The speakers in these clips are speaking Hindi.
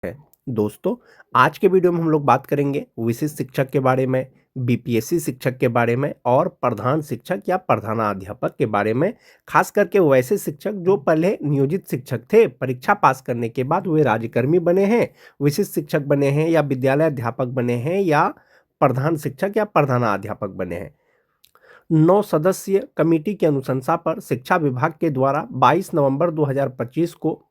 है। दोस्तों, आज के वीडियो में हम लोग बात करेंगे विशिष्ट शिक्षक के बारे में, बीपीएससी शिक्षक के बारे में और प्रधान शिक्षक या प्रधानाध्यापक के बारे में। खास करके वैसे शिक्षक जो पहले नियोजित शिक्षक थे, परीक्षा पास करने के बाद वे राज्यकर्मी बने हैं, विशिष्ट शिक्षक बने हैं या विद्यालय अध्यापक बने हैं या प्रधान शिक्षक या प्रधानाध्यापक बने हैं। 9 सदस्यीय कमेटी की अनुशंसा पर शिक्षा विभाग के द्वारा 22 नवंबर 2025 को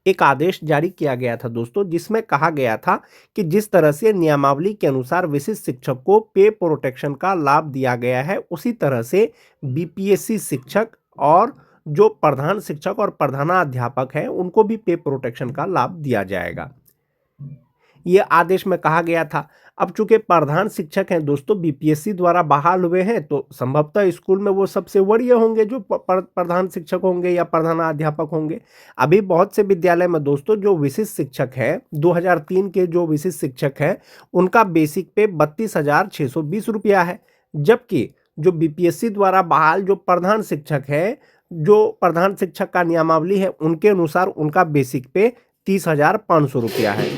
एक आदेश जारी किया गया था दोस्तों, जिसमें कहा गया था कि जिस तरह से नियमावली के अनुसार विशिष्ट शिक्षक को पे प्रोटेक्शन का लाभ दिया गया है, उसी तरह से बीपीएससी शिक्षक और जो प्रधान शिक्षक और प्रधानाध्यापक हैं उनको भी पे प्रोटेक्शन का लाभ दिया जाएगा। ये आदेश में कहा गया था। अब चूंकि प्रधान शिक्षक हैं दोस्तों, बीपीएससी द्वारा बहाल हुए हैं, तो संभवतः स्कूल में वो सबसे वरीय होंगे जो प्रधान शिक्षक होंगे या प्रधानाध्यापक होंगे। अभी बहुत से विद्यालय में दोस्तों जो विशिष्ट शिक्षक है, 2003 के जो विशिष्ट शिक्षक है, उनका बेसिक पे 32,620 रुपया है, जबकि जो बीपीएससी द्वारा बहाल जो प्रधान शिक्षक है, जो प्रधान शिक्षक का नियमावली है, उनके अनुसार उनका बेसिक पे 30,500 रुपया है।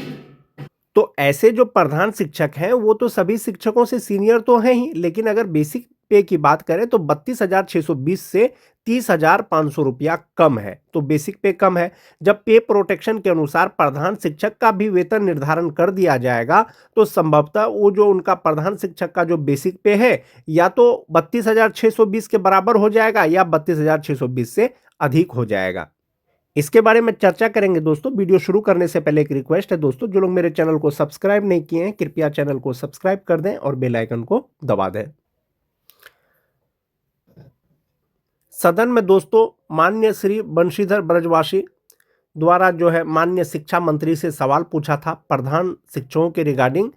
तो ऐसे जो प्रधान शिक्षक हैं वो तो सभी शिक्षकों से सीनियर तो हैं ही, लेकिन अगर बेसिक पे की बात करें तो 32,620 से 30,500 रुपया कम है, तो बेसिक पे कम है। जब पे प्रोटेक्शन के अनुसार प्रधान शिक्षक का भी वेतन निर्धारण कर दिया जाएगा तो संभवतः वो जो उनका प्रधान शिक्षक का जो बेसिक पे है या तो 32,620 के बराबर हो जाएगा या 32,620 से अधिक हो जाएगा। इसके बारे में चर्चा करेंगे दोस्तों। वीडियो शुरू करने से पहले एक रिक्वेस्ट है दोस्तों, जो लोग मेरे चैनल को सब्सक्राइब नहीं किए हैं कृपया चैनल को सब्सक्राइब कर दें और बेल आइकन को दबा दें। सदन में दोस्तों माननीय श्री बंशीधर ब्रजवासी द्वारा जो है माननीय शिक्षा मंत्री से सवाल पूछा था प्रधान शिक्षकों के रिगार्डिंग,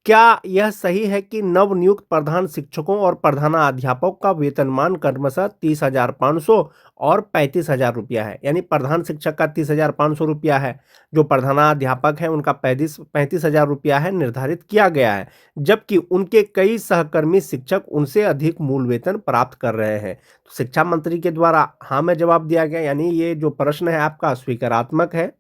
क्या यह सही है कि नवनियुक्त प्रधान शिक्षकों और प्रधानाध्यापकों का वेतनमान क्रमशः 30,500 और 35,000 रुपया है। यानी प्रधान शिक्षक का 30,500 रुपया है, जो प्रधानाध्यापक है उनका 35,000 रुपया है, निर्धारित किया गया है, जबकि उनके कई सहकर्मी शिक्षक उनसे अधिक मूल वेतन प्राप्त कर रहे हैं। तो शिक्षा मंत्री के द्वारा हाँ में जवाब दिया गया, यानी ये जो प्रश्न है आपका स्वीकारात्मक है।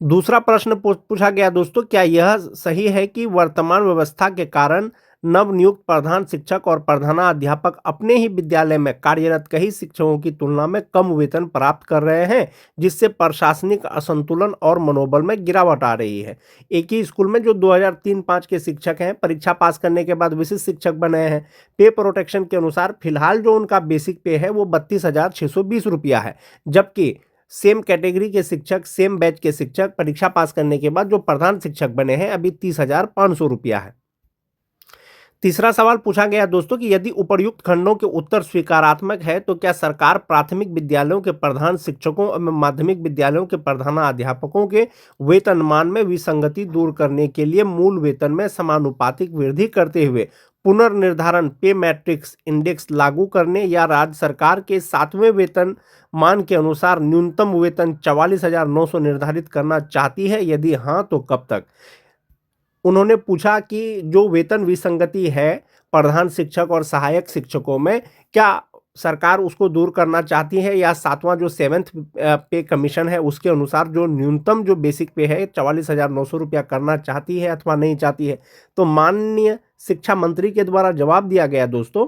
दूसरा प्रश्न पूछा गया दोस्तों, क्या यह सही है कि वर्तमान व्यवस्था के कारण नवनियुक्त प्रधान शिक्षक और प्रधानाध्यापक अपने ही विद्यालय में कार्यरत कई शिक्षकों की तुलना में कम वेतन प्राप्त कर रहे हैं, जिससे प्रशासनिक असंतुलन और मनोबल में गिरावट आ रही है। एक ही स्कूल में जो 2003-05 के शिक्षक हैं, परीक्षा पास करने के बाद विशिष्ट शिक्षक बने हैं, पे प्रोटेक्शन के अनुसार फिलहाल जो उनका बेसिक पे है वो 32,620 रुपया है, जबकि सेम कैटेगरी के शिक्षक, सेम बैच के शिक्षक परीक्षा पास करने के बाद जो प्रधान शिक्षक बने हैं अभी 30,500 रुपया है। तीसरा सवाल पूछा गया दोस्तों कि यदि उपर्युक्त खंडों के उत्तर स्वीकारात्मक है तो क्या सरकार प्राथमिक विद्यालयों के प्रधान शिक्षकों एवं माध्यमिक विद्यालयों के प्रधानाध्यापकों के वेतनमान में विसंगति दूर करने के लिए मूल वेतन में समानुपातिक वृद्धि करते हुए पुनर्निर्धारण पे मैट्रिक्स इंडेक्स लागू करने या राज्य सरकार के 7वें वेतन मान के अनुसार न्यूनतम वेतन 44,900 निर्धारित करना चाहती है? यदि हाँ तो कब तक? उन्होंने पूछा कि जो वेतन विसंगति है प्रधान शिक्षक और सहायक शिक्षकों में, क्या सरकार उसको दूर करना चाहती है या 7वां जो 7th पे कमीशन है उसके अनुसार जो न्यूनतम जो बेसिक पे है 44,900 रुपया करना चाहती है अथवा नहीं चाहती है? तो माननीय शिक्षा मंत्री के द्वारा जवाब दिया गया दोस्तों,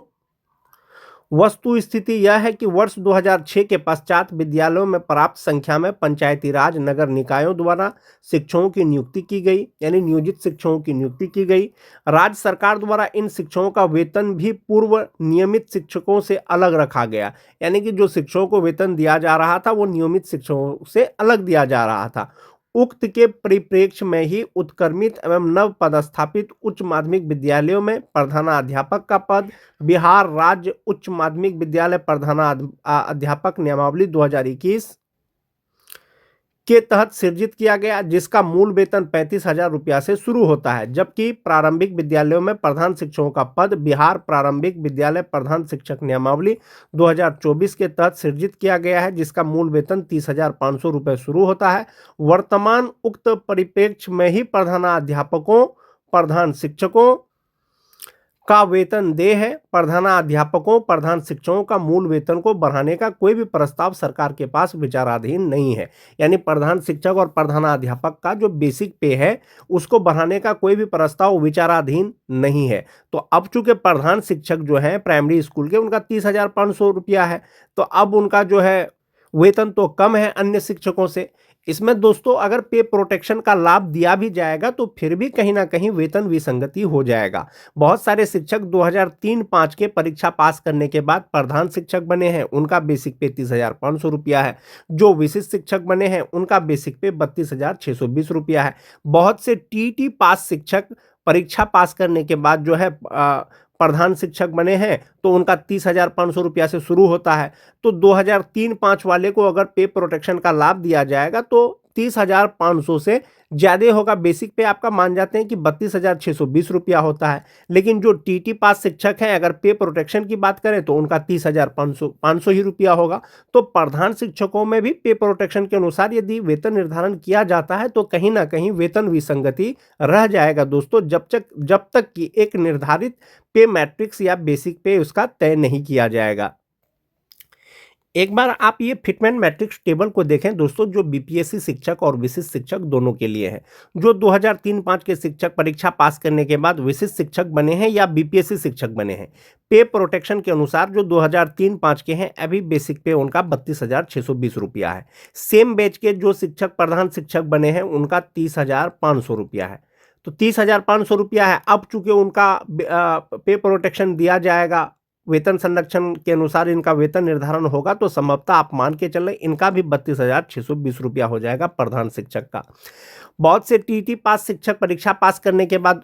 वस्तु स्थिति यह है कि वर्ष 2006 के पश्चात विद्यालयों में पर्याप्त संख्या में पंचायती राज नगर निकायों द्वारा शिक्षकों की नियुक्ति की गई, यानी नियोजित शिक्षकों की नियुक्ति की गई। राज्य सरकार द्वारा इन शिक्षकों का वेतन भी पूर्व नियमित शिक्षकों से अलग रखा गया, यानी कि जो शिक्षकों को वेतन दिया जा रहा था वो नियमित शिक्षकों से अलग दिया जा रहा था। उक्त के परिप्रेक्ष्य में ही उत्क्रमित एवं नव पदस्थापित उच्च माध्यमिक विद्यालयों में प्रधानाध्यापक का पद बिहार राज्य उच्च माध्यमिक विद्यालय प्रधानाध्यापक नियमावली 2021 के तहत सृजित किया गया, जिसका मूल वेतन 35,000 रुपया से शुरू होता है, जबकि प्रारंभिक विद्यालयों में प्रधान शिक्षकों का पद बिहार प्रारंभिक विद्यालय प्रधान शिक्षक नियमावली 2024 के तहत सृजित किया गया है, जिसका मूल वेतन 30,500 रुपये शुरू होता है। वर्तमान उक्त परिप्रेक्ष्य में ही प्रधानाध्यापकों, प्रधान शिक्षकों, का वेतन देय है। प्रधानाध्यापकों, प्रधान शिक्षकों का मूल वेतन को बढ़ाने का कोई भी प्रस्ताव सरकार के पास विचाराधीन नहीं है। यानी प्रधान शिक्षक और प्रधानाध्यापक का जो बेसिक पे है उसको बढ़ाने का कोई भी प्रस्ताव विचाराधीन नहीं है। तो अब चूंकि प्रधान शिक्षक जो है प्राइमरी स्कूल के, उनका 30,500 रुपया है, तो अब उनका जो है वेतन तो कम है अन्य शिक्षकों से। इसमें दोस्तों अगर पे प्रोटेक्शन का लाभ दिया भी जाएगा तो फिर भी कहीं ना कहीं वेतन विसंगति हो जाएगा। बहुत सारे शिक्षक 2003-05 के परीक्षा पास करने के बाद प्रधान शिक्षक बने हैं, उनका बेसिक पे 30,500 रुपया है। जो विशिष्ट शिक्षक बने हैं उनका बेसिक पे 32,620 रुपया है। बहुत से टीटी पास शिक्षक परीक्षा पास करने के बाद जो है प्रधान शिक्षक बने हैं तो उनका 30,500 रुपया से शुरू होता है। तो 2003-05 वाले को अगर पे प्रोटेक्शन का लाभ दिया जाएगा तो 30,500 से ज्यादा होगा। बेसिक पे आपका मान जाते हैं कि 32,620 रुपया होता है। लेकिन जो टीटी पास शिक्षक हैं अगर पे प्रोटेक्शन की बात करें तो उनका 30,500 ही रुपया होगा। तो प्रधान शिक्षकों में भी पे प्रोटेक्शन के अनुसार यदि वेतन निर्धारण किया जाता है तो कहीं ना कहीं वेतन विसंगति रह जाएगा दोस्तों, जब तक कि एक निर्धारित पे मैट्रिक्स या बेसिक पे उसका तय नहीं किया जाएगा। एक बार आप ये फिटमेंट मैट्रिक्स टेबल को देखें दोस्तों, जो बीपीएससी शिक्षक और विशिष्ट शिक्षक दोनों के लिए है। जो 2003-05 के शिक्षक परीक्षा पास करने के बाद विशिष्ट शिक्षक बने हैं या बीपीएससी शिक्षक बने हैं, पे प्रोटेक्शन के अनुसार जो 2003-05 के हैं अभी बेसिक पे उनका 32,620 रुपया है। सेम बैच के जो शिक्षक प्रधान शिक्षक बने हैं उनका 30,500 रुपया है। तो 30,500 रुपया है। अब चूंकि उनका पे प्रोटेक्शन दिया जाएगा, वेतन संरक्षण के अनुसार इनका वेतन निर्धारण होगा, तो संभवतः आप मान के चलें इनका भी 32,620 रुपया हो जाएगा प्रधान शिक्षक का। बहुत से टीटी पास शिक्षक परीक्षा पास करने के बाद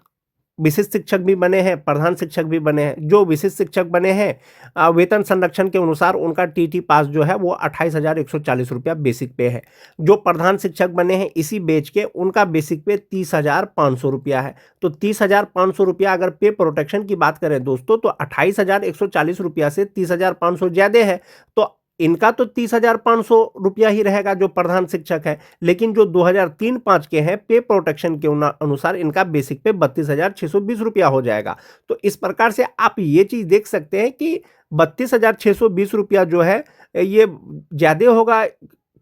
विशिष्ट शिक्षक भी बने हैं, प्रधान शिक्षक भी बने हैं। जो विशिष्ट शिक्षक बने हैं वेतन संरक्षण के अनुसार उनका टीटी पास जो है वो 28,140 रुपया बेसिक पे है। जो प्रधान शिक्षक बने हैं इसी बैच के, उनका बेसिक पे 30,500 रुपया है। तो 30,500 रुपया अगर पे प्रोटेक्शन की बात करें दोस्तों तो 28,140 रुपया से 30,500 ज्यादा है। तो इनका तो 30,500 रुपया ही रहेगा जो प्रधान शिक्षक है। लेकिन जो 2003-05 के हैं पे प्रोटेक्शन के अनुसार इनका बेसिक पे 32,620 रुपया हो जाएगा। तो इस प्रकार से आप ये चीज देख सकते हैं कि 32,620 रुपया जो है ये ज्यादा होगा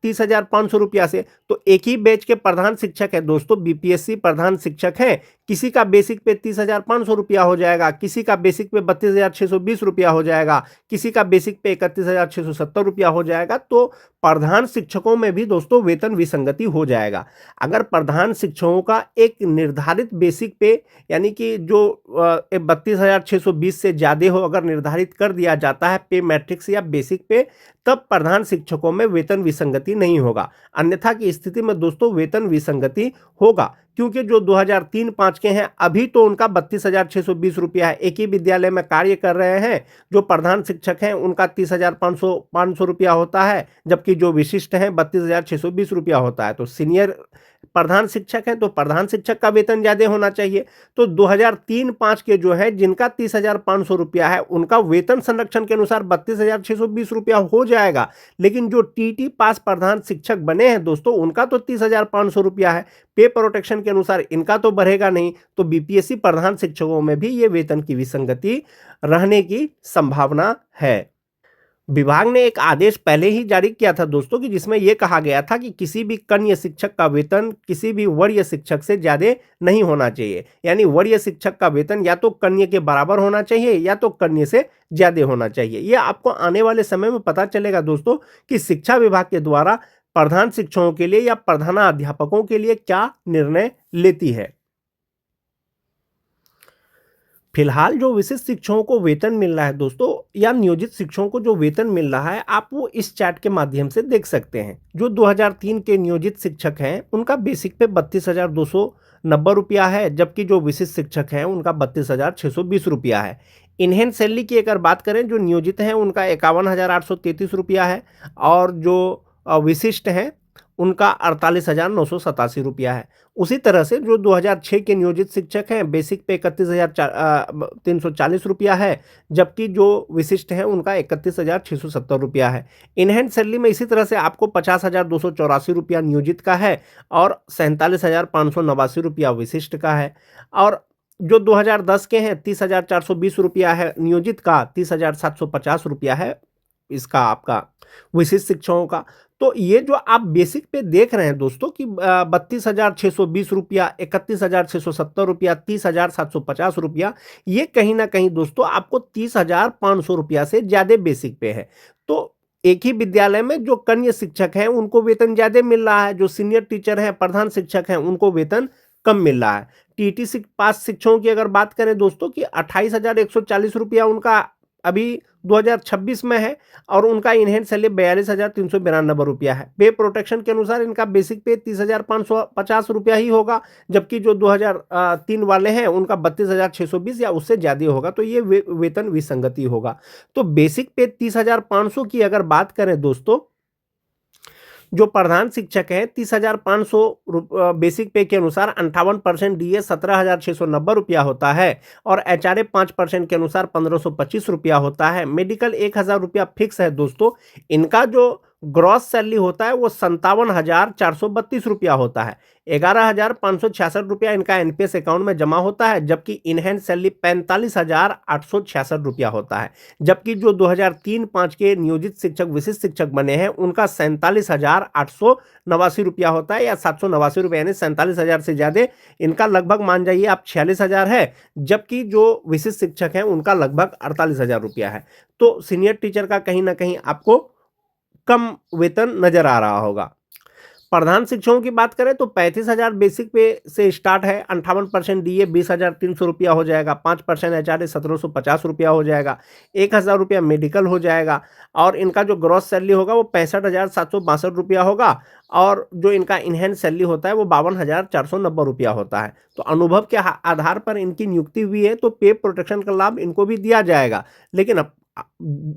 30,500 रुपया से। तो एक ही बैच के प्रधान शिक्षक है दोस्तों, बीपीएससी प्रधान शिक्षक हैं, किसी का बेसिक पे 30,500 रुपया हो जाएगा, किसी का बेसिक पे 32,620 रुपया हो जाएगा, किसी का बेसिक पे 31,670 रुपया हो जाएगा। तो प्रधान शिक्षकों में भी दोस्तों वेतन विसंगति हो जाएगा। अगर प्रधान शिक्षकों का एक निर्धारित बेसिक पे यानी कि जो 32,620 से ज्यादा हो अगर निर्धारित कर दिया जाता है पे मैट्रिक्स या बेसिक पे, तब प्रधान शिक्षकों में वेतन विसंगति नहीं होगा। अन्यथा की स्थिति में दोस्तों वेतन विसंगति होगा, क्योंकि जो 2003-05 के हैं अभी तो उनका 32,620 रुपया है, एक ही विद्यालय में कार्य कर रहे हैं। जो प्रधान शिक्षक हैं उनका 30,500 रुपया होता है, जबकि जो विशिष्ट हैं 32,620 रुपया होता है। तो सीनियर प्रधान शिक्षक हैं तो प्रधान शिक्षक का वेतन ज्यादा होना चाहिए। तो 2003-05 के जो है जिनका 30,500 रुपया है उनका वेतन संरक्षण के अनुसार 32,620 रुपया हो जाएगा। लेकिन जो टीटी पास प्रधान शिक्षक बने हैं दोस्तों उनका तो 30,500 रुपया है, पे प्रोटेक्शन के अनुसार इनका तो बढ़ेगा नहीं। तो बीपीएससी प्रधान शिक्षकों में भी ये वेतन की विसंगति रहने की संभावना है। विभाग ने एक आदेश पहले ही जारी किया था दोस्तों कि जिसमें यह कहा गया था कि किसी भी कन्या शिक्षक का वेतन किसी भी वरीय शिक्षक से ज्यादा नहीं होना चाहिए। यानी वरीय शिक्षक का वेतन या तो कन्या के बराबर होना चाहिए या तो कन्या से ज्यादा होना चाहिए। यह आपको आने वाले समय में पता चलेगा दोस्तों कि शिक्षा विभाग के द्वारा प्रधान शिक्षकों के लिए या प्रधानाध्यापकों के लिए क्या निर्णय लेती है। फिलहाल जो विशिष्ट शिक्षकों को वेतन मिल रहा है दोस्तों या नियोजित शिक्षकों को जो वेतन मिल रहा है आप वो इस चार्ट के माध्यम से देख सकते हैं। जो 2003 के नियोजित शिक्षक हैं उनका बेसिक पे 32,290 रुपया है, जबकि जो विशिष्ट शिक्षक हैं उनका 32,620 रुपया है। इनहेंस सैलरी की अगर बात करें जो नियोजित हैं उनका 51,833 रुपया है और जो विशिष्ट हैं उनका 48,987 रुपया है। उसी तरह से जो 2006 के नियोजित शिक्षक हैं बेसिक पे 31,340 रुपया है, जबकि जो विशिष्ट हैं उनका 31,670 रुपया है। इनहैंड सैलरी में इसी तरह से आपको 50,284 रुपया नियोजित का है और 47,589 रुपया विशिष्ट का है। और जो 2010 के हैं 30,420 रुपया है नियोजित का, 30,750 रुपया है इसका आपका विशिष्ट शिक्षकों का। तो ये जो आप बेसिक पे देख रहे हैं दोस्तों कि 32,620 रुपया, 31,670 रुपया, 30,750 रुपया, ये कहीं ना कहीं दोस्तों आपको 30,500 रुपया से ज्यादा बेसिक पे है। तो एक ही विद्यालय में जो कन्या शिक्षक हैं उनको वेतन ज्यादा मिल रहा है, जो सीनियर टीचर हैं, प्रधान शिक्षक हैं, उनको वेतन कम मिल रहा है। टीटी पास शिक्षकों की अगर बात करें दोस्तों कि 28,140 रुपया उनका अभी 2026 में है और उनका इनहेंड सैलरी 42,392 रुपया है। पे प्रोटेक्शन के अनुसार इनका बेसिक पे 30,550 रुपया ही होगा, जबकि जो 2003 वाले हैं उनका 32,620 या उससे ज्यादा होगा। तो ये वेतन विसंगति होगा। तो बेसिक पे 30,500 की अगर बात करें दोस्तों, जो प्रधान शिक्षक है 30,500 बेसिक पे के अनुसार 58% डीए 17,690 रुपया होता है और एचआरए 5% के अनुसार 1,525 रुपया होता है। मेडिकल 1,000 रुपया फिक्स है दोस्तों। इनका जो ग्रॉस सैलरी होता है वो 57,432 रुपया होता है। 11,566 रुपया इनका एनपीएस अकाउंट में जमा होता है, जबकि इनहैंड सैलरी 45,866 रुपया होता है। जबकि जो 2003-5 के नियोजित शिक्षक विशिष्ट शिक्षक बने हैं उनका 47,889 रुपया होता है, या 789 रुपया, यानी 47,000 से ज्यादा इनका लगभग मान जाइए आप 46,000 है। जबकि जो विशिष्ट शिक्षक हैं उनका लगभग 48,000 रुपया है। तो सीनियर टीचर का कहीं ना कहीं आपको कम वेतन नजर आ रहा होगा। प्रधान शिक्षकों की बात करें तो 35,000 बेसिक पे से स्टार्ट है, 58% डीए 20,300 रुपया हो जाएगा, 5% एचआरए 1,750 रुपया हो जाएगा, 1,000 रुपया मेडिकल हो जाएगा और इनका जो ग्रॉस सैलरी होगा वो 65,762 रुपया होगा और जो इनका इनहैंड सैलरी होता है वो 52,490 रुपया होता है। तो अनुभव के आधार पर इनकी नियुक्ति हुई है तो पे प्रोटेक्शन का लाभ इनको भी दिया जाएगा। लेकिन अब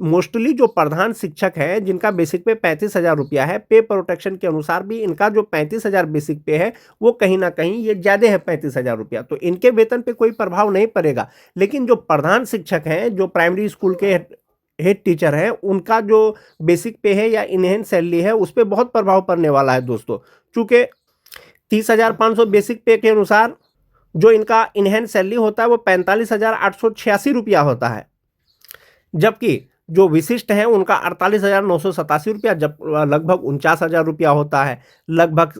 मोस्टली जो प्रधान शिक्षक है जिनका बेसिक पे 35,000 रुपया है, पे प्रोटेक्शन के अनुसार भी इनका जो 35,000 बेसिक पे है वो कहीं ना कहीं ये ज्यादा है 35,000 रुपया, तो इनके वेतन पे कोई प्रभाव नहीं पड़ेगा। लेकिन जो प्रधान शिक्षक हैं, जो प्राइमरी स्कूल के हेड टीचर हैं, उनका जो बेसिक पे है या इनहेंड सैलरी है उस पर बहुत प्रभाव पड़ने वाला है दोस्तों। चूंकि 30,500 बेसिक पे के अनुसार जो इनका इनहेंड सैलरी होता है वो 45,886 रुपया होता है, जबकि जो विशिष्ट हैं उनका 48,987 रुपया, जब लगभग 49,000 रुपया होता है, लगभग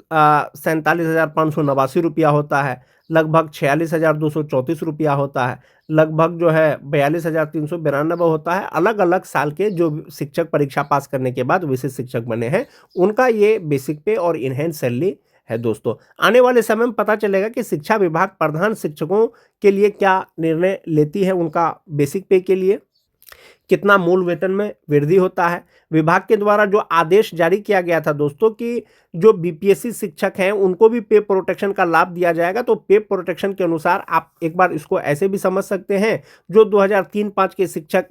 47,589 रुपया होता है, लगभग 46,234 रुपया होता है, लगभग जो है 42,392 होता है। अलग अलग साल के जो शिक्षक परीक्षा पास करने के बाद विशिष्ट शिक्षक बने हैं उनका ये बेसिक पे और इनहैंड सैलरी है दोस्तों। आने वाले समय में पता चलेगा कि शिक्षा विभाग प्रधान शिक्षकों के लिए क्या निर्णय लेती है, उनका बेसिक पे के लिए कितना मूल वेतन में वृद्धि होता है। विभाग के द्वारा जो आदेश जारी किया गया था दोस्तों कि जो बीपीएससी शिक्षक हैं उनको भी पे प्रोटेक्शन का लाभ दिया जाएगा, तो पे प्रोटेक्शन के अनुसार आप एक बार इसको ऐसे भी समझ सकते हैं, जो 2003-5 के शिक्षक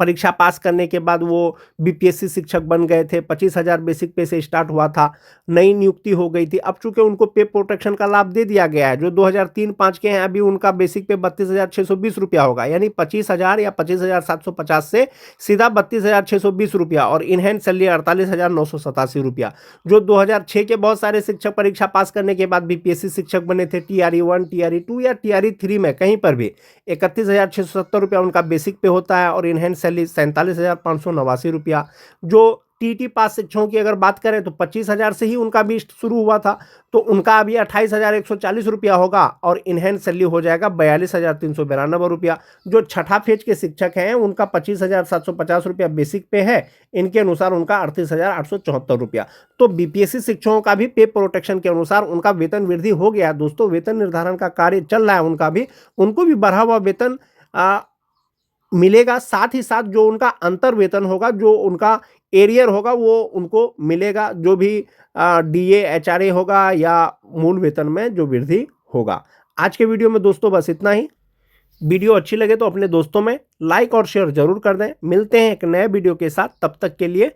परीक्षा पास करने के बाद वो बीपीएससी शिक्षक बन गए थे, 25,000 बेसिक पे से स्टार्ट हुआ था, नई नियुक्ति हो गई थी, अब चूंकि उनको पे प्रोटेक्शन का लाभ दे दिया गया है। जो 2003-5 के हैं अभी उनका बेसिक पे 32,620 रुपया होगा, यानी 25,000 या 25,750 से सीधा 32,620 रुपया और इनहैंड सैलरी 48,987 रुपया। जो 2006 के बहुत सारे शिक्षक परीक्षा पास करने के बाद बीपीएससी शिक्षक बने थे, TRE 1, TRE 2 या TRE 3 में कहीं पर भी 31,670 रुपया उनका बेसिक पे होता है और इनहैंड सैलरी 47,589 रुपया। जो टीटी पास शिक्षकों की अगर बात करें तो 25,000 से ही उनका भी शुरू हुआ था, तो उनका अभी 28,140 रुपया होगा और इनहैंड सैलरी हो जाएगा 42,392 रुपया। जो छठा फेज के शिक्षक हैं उनका 25,750 रुपया बेसिक पे है, इनके अनुसार उनका 38,874 रुपया। तो बीपीएससी शिक्षकों का भी पे प्रोटेक्शन के अनुसार उनका वेतन वृद्धि हो गया दोस्तों। वेतन निर्धारण का कार्य चल रहा है उनका भी, उनको भी बढ़ा हुआ वेतन मिलेगा। साथ ही साथ जो उनका अंतर वेतन होगा, जो उनका एरियर होगा वो उनको मिलेगा, जो भी डीए एचआरए होगा या मूल वेतन में जो वृद्धि होगा। आज के वीडियो में दोस्तों बस इतना ही। वीडियो अच्छी लगे तो अपने दोस्तों में लाइक और शेयर जरूर कर दें। मिलते हैं एक नए वीडियो के साथ, तब तक के लिए